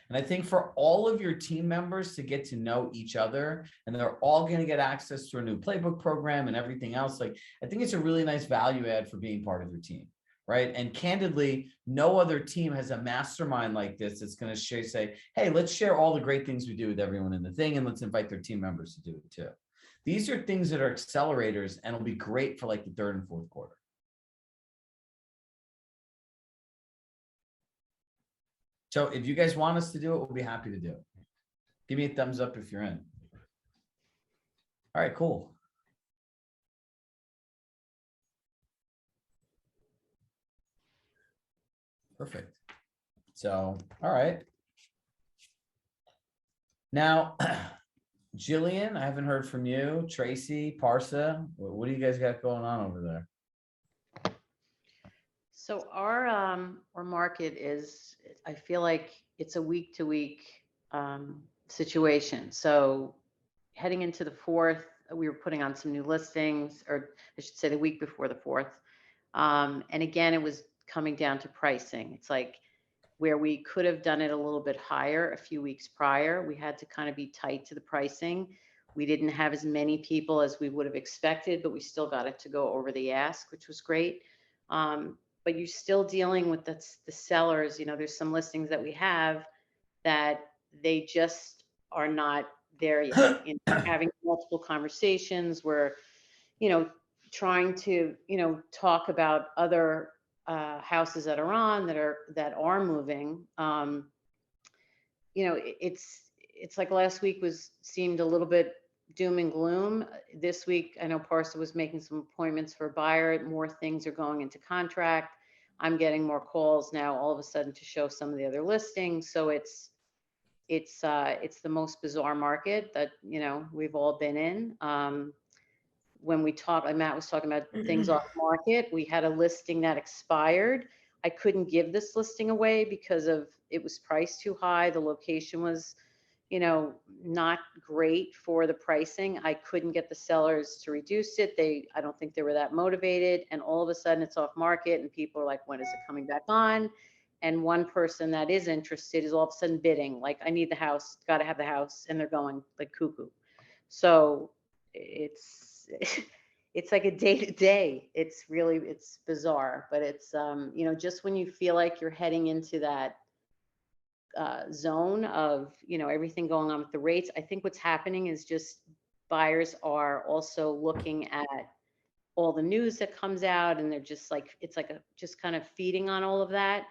Speaker 11: And I think for all of your team members to get to know each other, and they're all going to get access to a new playbook program and everything else, like I think it's a really nice value add for being part of your team, right? And candidly, no other team has a mastermind like this that's going to say, hey, let's share all the great things we do with everyone in the thing, and let's invite their team members to do it too. These are things that are accelerators, and it'll be great for like the third and fourth quarter. So if you guys want us to do it, we'll be happy to do it. Give me a thumbs up if you're in. All right, cool. Perfect. So, all right. Now, Jillian, I haven't heard from you. Tracy, Parsa, what do you guys got going on over there?
Speaker 12: So our market is, I feel like it's a week to week situation. So heading into the 4th, we were putting on some new listings, or I should say the week before the 4th. And again, it was coming down to pricing. It's like where we could have done it a little bit higher a few weeks prior, we had to kind of be tight to the pricing. We didn't have as many people as we would have expected, but we still got it to go over the ask, which was great. But you're still dealing with the sellers. You know, there's some listings that we have that they just are not there yet. You know, having multiple conversations, we're, you know, trying to, you know, talk about other houses that are on that are moving. You know, it's like last week seemed a little bit doom and gloom. This week, I know Parsa was making some appointments for a buyer. More things are going into contract. I'm getting more calls now all of a sudden to show some of the other listings. So it's the most bizarre market that, you know, we've all been in. When we talked, Matt was talking about things off market. We had a listing that expired. I couldn't give this listing away because it was priced too high. The location was not great for the pricing. I couldn't get the sellers to reduce it. I don't think they were that motivated. And all of a sudden it's off market and people are like, when is it coming back on? And one person that is interested is all of a sudden bidding, like, I need the house, got to have the house. And they're going like cuckoo. So it's, it's like a day to day. It's bizarre, but it's, just when you feel like you're heading into that zone of, everything going on with the rates, I think what's happening is just buyers are also looking at all the news that comes out, and they're just like, it's like just kind of feeding on all of that.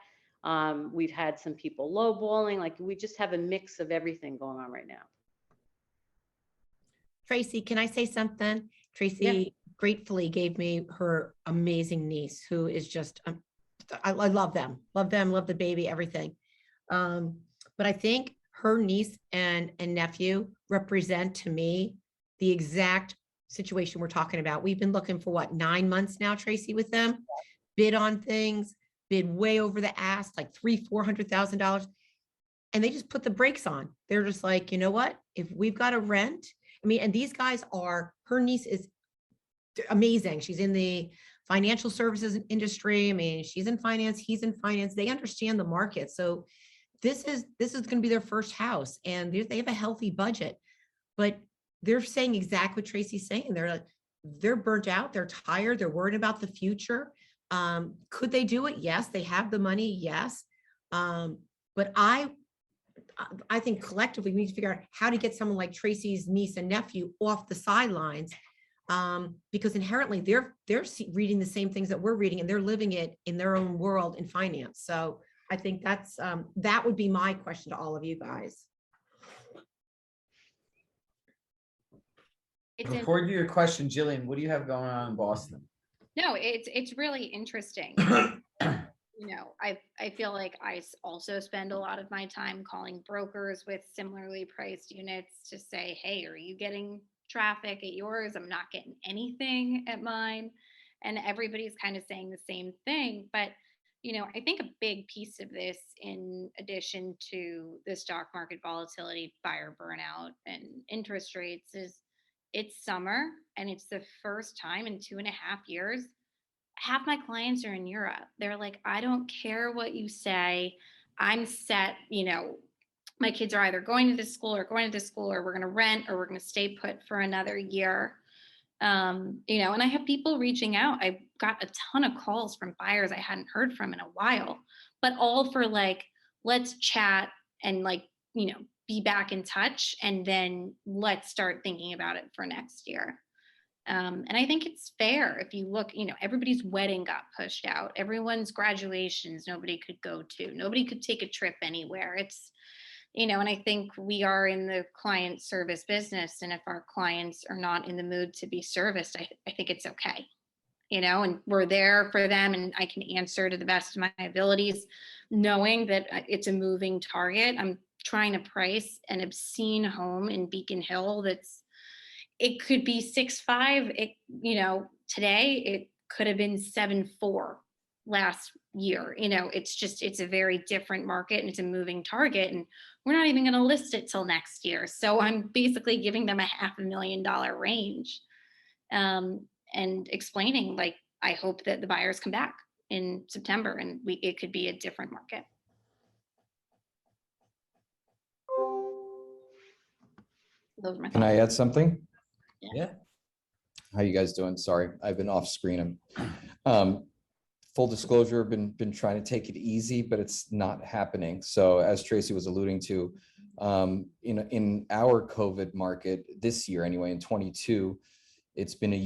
Speaker 12: We've had some people lowballing, like we just have a mix of everything going on right now.
Speaker 4: Tracy, can I say something? Tracy gratefully gave me her amazing niece, who is just, I love them, love the baby, everything. But I think her niece and nephew represent to me the exact situation we're talking about. We've been looking for what, 9 months now, Tracy, with them, bid on things, bid way over the ask, like $300,000-$400,000. And they just put the brakes on. They're just like, you know what, if we've got to rent, and these guys her niece is amazing. She's in the financial services industry. She's in finance, he's in finance. They understand the market. So this is going to be their first house, and they have a healthy budget, but they're saying exactly what Tracy's saying. They're burnt out. They're tired. They're worried about the future. Could they do it? Yes. They have the money. Yes. But I think collectively we need to figure out how to get someone like Tracy's niece and nephew off the sidelines, because inherently they're reading the same things that we're reading, and they're living it in their own world in finance. So I think that would be my question to all of you guys.
Speaker 11: Before you do your question, Jillian, what do you have going on in Boston?
Speaker 13: No, it's really interesting. I feel like I also spend a lot of my time calling brokers with similarly priced units to say, hey, are you getting traffic at yours? I'm not getting anything at mine. And everybody's kind of saying the same thing. But, I think a big piece of this, in addition to the stock market volatility, buyer burnout, and interest rates, is it's summer and it's the first time in 2.5 years. Half my clients are in Europe. They're like, I don't care what you say. I'm set. My kids are either going to this school or we're going to rent or we're going to stay put for another year. And I have people reaching out. I got a ton of calls from buyers I hadn't heard from in a while, but all for like, let's chat and be back in touch. And then let's start thinking about it for next year. And I think it's fair. If you look, everybody's wedding got pushed out. Everyone's graduations, nobody could go to. Nobody could take a trip anywhere. It's, and I think we are in the client service business. And if our clients are not in the mood to be serviced, I think it's okay. And we're there for them, and I can answer to the best of my abilities, knowing that it's a moving target. I'm trying to price an obscene home in Beacon Hill it could be 6.5. Today it could have been 7.4 last year. It's a very different market, and it's a moving target, and we're not even going to list it till next year. So I'm basically giving them a $500,000 range, and explaining, like, I hope that the buyers come back in September and it could be a different market.
Speaker 14: Can I add something?
Speaker 11: Yeah.
Speaker 14: How you guys doing? Sorry, I've been off screen. Full disclosure, been trying to take it easy, but it's not happening. So as Tracy was alluding to, in our COVID market this year, anyway, in 22, it's been a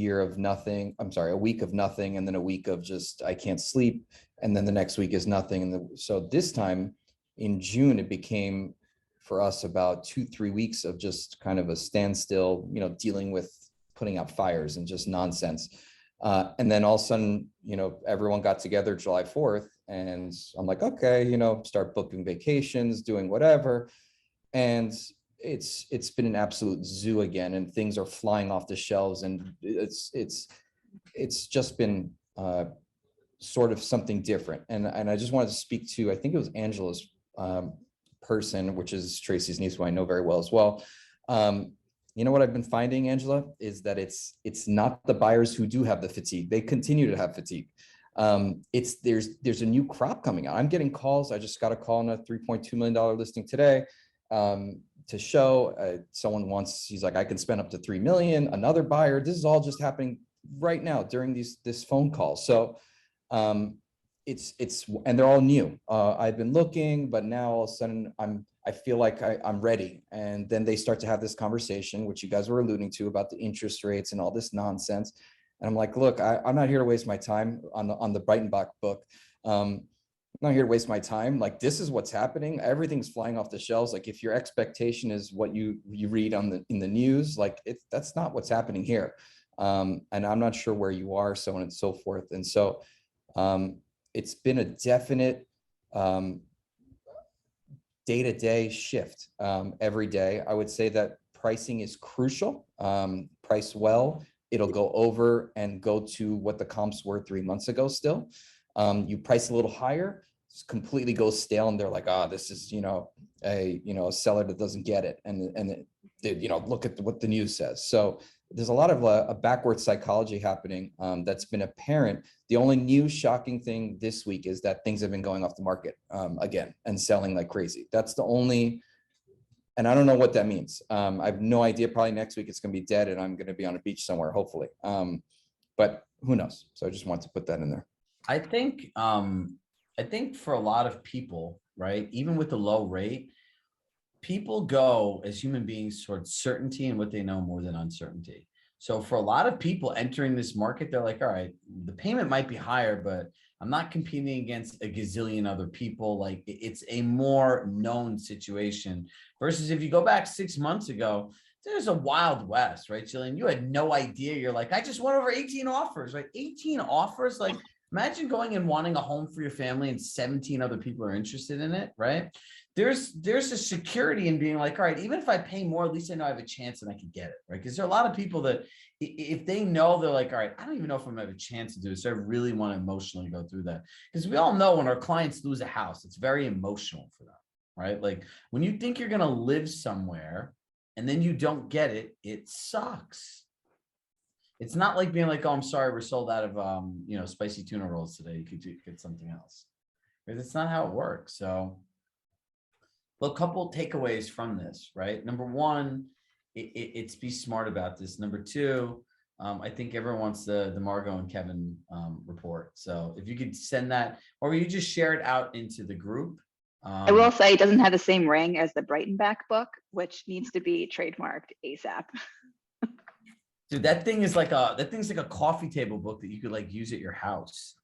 Speaker 14: week of nothing, and then a week of just, I can't sleep. And then the next week is nothing. And so this time in June, it became for us about 2-3 weeks of just kind of a standstill, dealing with putting out fires and just nonsense. And then all of a sudden, everyone got together July 4th, and I'm like, okay, start booking vacations, doing whatever. And it's been an absolute zoo again, and things are flying off the shelves, and it's just been sort of something different. And I just wanted to speak to, I think it was Angela's person, which is Tracy's niece, who I know very well as well. You know what I've been finding, Angela, is that it's not the buyers who do have the fatigue. They continue to have fatigue. There's a new crop coming out. I'm getting calls. I just got a call on a $3.2 million listing today to show. Someone wants, he's like, I can spend up to 3 million. Another buyer. This is all just happening right now during this phone call. So it's and they're all new. I've been looking, but now all of a sudden I feel like I'm ready. And then they start to have this conversation, which you guys were alluding to, about the interest rates and all this nonsense. And I'm like, look, I'm not here to waste my time on the Breitenbach book. I'm not here to waste my time. Like, this is what's happening. Everything's flying off the shelves. Like, if your expectation is what you read in the news, like that's not what's happening here. And I'm not sure where you are, so on and so forth. And so it's been a definite day-to-day shift every day. I would say that pricing is crucial. Price well, it'll go over and go to what the comps were 3 months ago still. You price a little higher, completely goes stale, and they're like, this is, a seller that doesn't get it. And look at what the news says. So there's a lot of a backward psychology happening that's been apparent. The only new shocking thing this week is that things have been going off the market again and selling like crazy. That's the only, and I don't know what that means. I have no idea. Probably next week it's going to be dead and I'm going to be on a beach somewhere, hopefully. But who knows? So I just wanted to put that in there.
Speaker 11: I think for a lot of people, right, even with the low rate, people go as human beings towards certainty and what they know more than uncertainty. So for a lot of people entering this market, they're like, all right, the payment might be higher, but I'm not competing against a gazillion other people. Like, it's a more known situation versus if you go back 6 months ago, there's a wild west, right, Jillian? You had no idea. You're like, I just went over 18 offers, right? 18 offers. Like, imagine going and wanting a home for your family and 17 other people are interested in it, right? There's a security in being like, all right, even if I pay more, at least I know I have a chance and I can get it, right? Because there are a lot of people that if they know, they're like, all right, I don't even know if I'm gonna have a chance to do this. So I really want to emotionally go through that. Because we all know when our clients lose a house, it's very emotional for them, right? Like, when you think you're gonna live somewhere and then you don't get it, it sucks. It's not like being like, oh, I'm sorry, we're sold out of spicy tuna rolls today. You could get something else. Right? That's not how it works. So, well, a couple takeaways from this, right? Number one, it's be smart about this. Number two, I think everyone wants the Margot and Kevin report. So if you could send that, or you just share it out into the group.
Speaker 8: I will say it doesn't have the same ring as the Breitenbach book, which needs to be trademarked ASAP.
Speaker 11: Dude, that thing's like a coffee table book that you could like use at your house.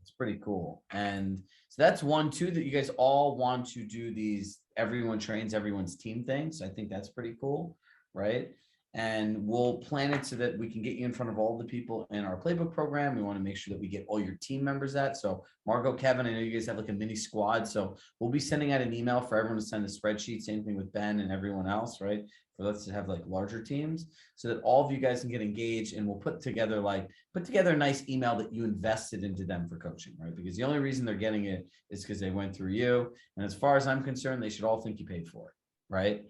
Speaker 11: It's pretty cool. And so that's one, too, that you guys all want to do these everyone trains everyone's team thing. So I think that's pretty cool, right? And we'll plan it so that we can get you in front of all the people in our playbook program. We want to make sure that we get all your team members at. So Margot, Kevin, I know you guys have like a mini squad. So we'll be sending out an email for everyone to send a spreadsheet. Same thing with Ben and everyone else, right? For us to have like larger teams so that all of you guys can get engaged, and we'll put together a nice email that you invested into them for coaching, right? Because the only reason they're getting it is because they went through you. And as far as I'm concerned, they should all think you paid for it, right?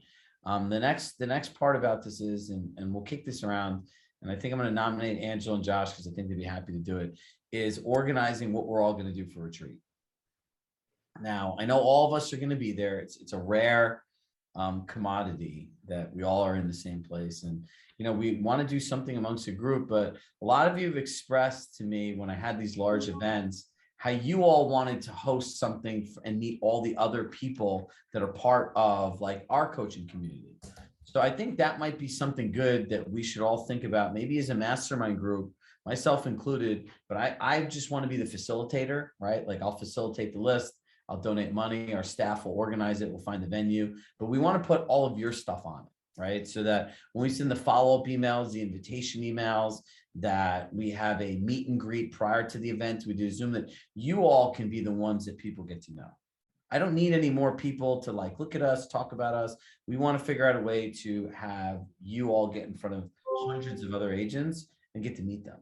Speaker 11: The next part about this is, and we'll kick this around, and I think I'm going to nominate Angela and Josh because I think they'd be happy to do it, is organizing what we're all going to do for retreat. Now, I know all of us are going to be there. It's a rare commodity that we all are in the same place. And, we want to do something amongst a group, but a lot of you have expressed to me when I had these large events, how you all wanted to host something and meet all the other people that are part of like our coaching community. So I think that might be something good that we should all think about, maybe as a mastermind group, myself included, but I just want to be the facilitator, right? Like, I'll facilitate the list. I'll donate money. Our staff will organize it. We'll find the venue, but we want to put all of your stuff on it, right? So that when we send the follow-up emails, the invitation emails, that we have a meet and greet prior to the event, we do Zoom, that you all can be the ones that people get to know. I don't need any more people to like, look at us, talk about us. We want to figure out a way to have you all get in front of hundreds of other agents and get to meet them.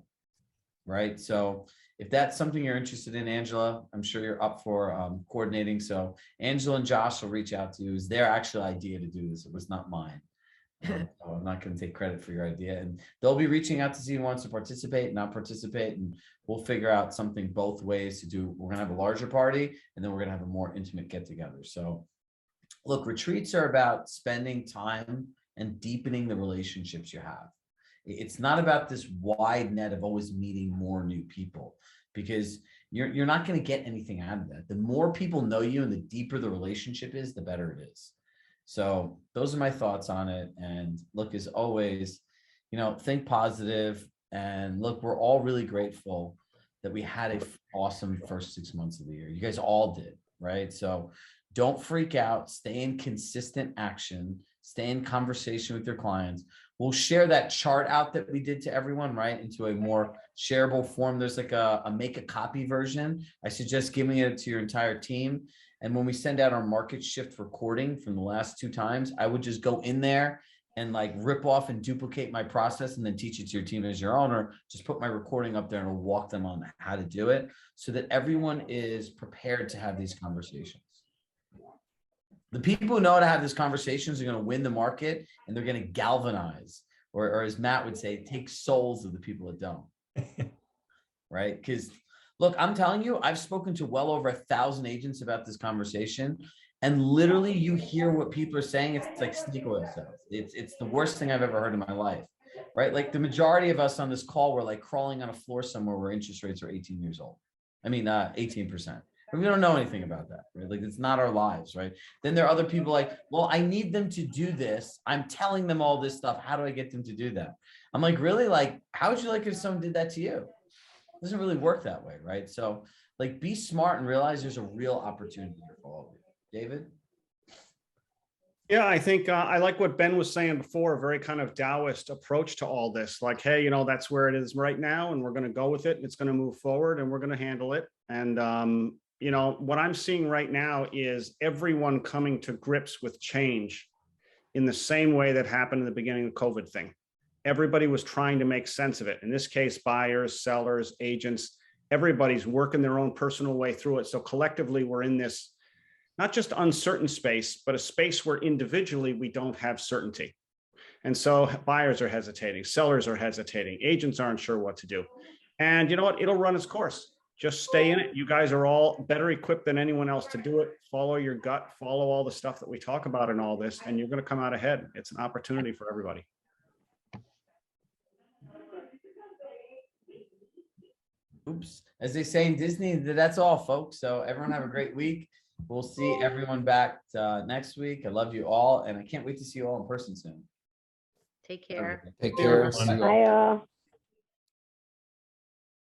Speaker 11: Right. So if that's something you're interested in, Angela, I'm sure you're up for coordinating. So Angela and Josh will reach out to you. It's their actual idea to do this. It was not mine. So I'm not going to take credit for your idea. And they'll be reaching out to see who wants to participate, not participate. And we'll figure out something both ways to do. We're going to have a larger party, and then we're going to have a more intimate get together. So look, retreats are about spending time and deepening the relationships you have. It's not about this wide net of always meeting more new people, because you're not going to get anything out of that. The more people know you and the deeper the relationship is, the better it is. So those are my thoughts on it. And look, as always, think positive. And look, we're all really grateful that we had an awesome first 6 months of the year. You guys all did, right? So don't freak out. Stay in consistent action. Stay in conversation with your clients. We'll share that chart out that we did to everyone, right, into a more shareable form. There's like a make a copy version. I suggest giving it to your entire team. And when we send out our market shift recording from the last 2 times, I would just go in there and like rip off and duplicate my process and then teach it to your team as your owner. Just put my recording up there and I'll walk them on how to do it so that everyone is prepared to have these conversations. The people who know how to have these conversations are going to win the market, and they're going to galvanize, or as Matt would say, take souls of the people that don't. Right? Because look, I'm telling you, I've spoken to well over 1,000 agents about this conversation, and literally you hear what people are saying. It's like snake oil sales. It's the worst thing I've ever heard in my life, right? Like the majority of us on this call were like crawling on a floor somewhere where interest rates are 18 years old. I mean, 18%. But we don't know anything about that, right? Like it's not our lives, right? Then there are other people like, well, I need them to do this. I'm telling them all this stuff. How do I get them to do that? I'm like, really? Like, how would you like if someone did that to you? It doesn't really work that way, right? So like be smart and realize there's a real opportunity here for all of you. David?
Speaker 7: Yeah, I think I like what Ben was saying before, a very kind of Taoist approach to all this. Like, hey, that's where it is right now, and we're going to go with it. And it's going to move forward, and we're going to handle it. And, what I'm seeing right now is everyone coming to grips with change in the same way that happened in the beginning of the COVID thing. Everybody was trying to make sense of it. In this case, buyers, sellers, agents, everybody's working their own personal way through it. So collectively, we're in this not just uncertain space, but a space where individually we don't have certainty. And so buyers are hesitating, sellers are hesitating, agents aren't sure what to do. And you know what? It'll run its course. Just stay in it. You guys are all better equipped than anyone else to do it. Follow your gut, follow all the stuff that we talk about in all this, and you're going to come out ahead. It's an opportunity for everybody.
Speaker 11: Oops. As they say in Disney, that's all, folks. So everyone have a great week. We'll see everyone back next week. I love you all, and I can't wait to see you all in person soon.
Speaker 12: Take care.
Speaker 14: Take care.
Speaker 9: everyone.
Speaker 14: See you all.
Speaker 2: Bye, all.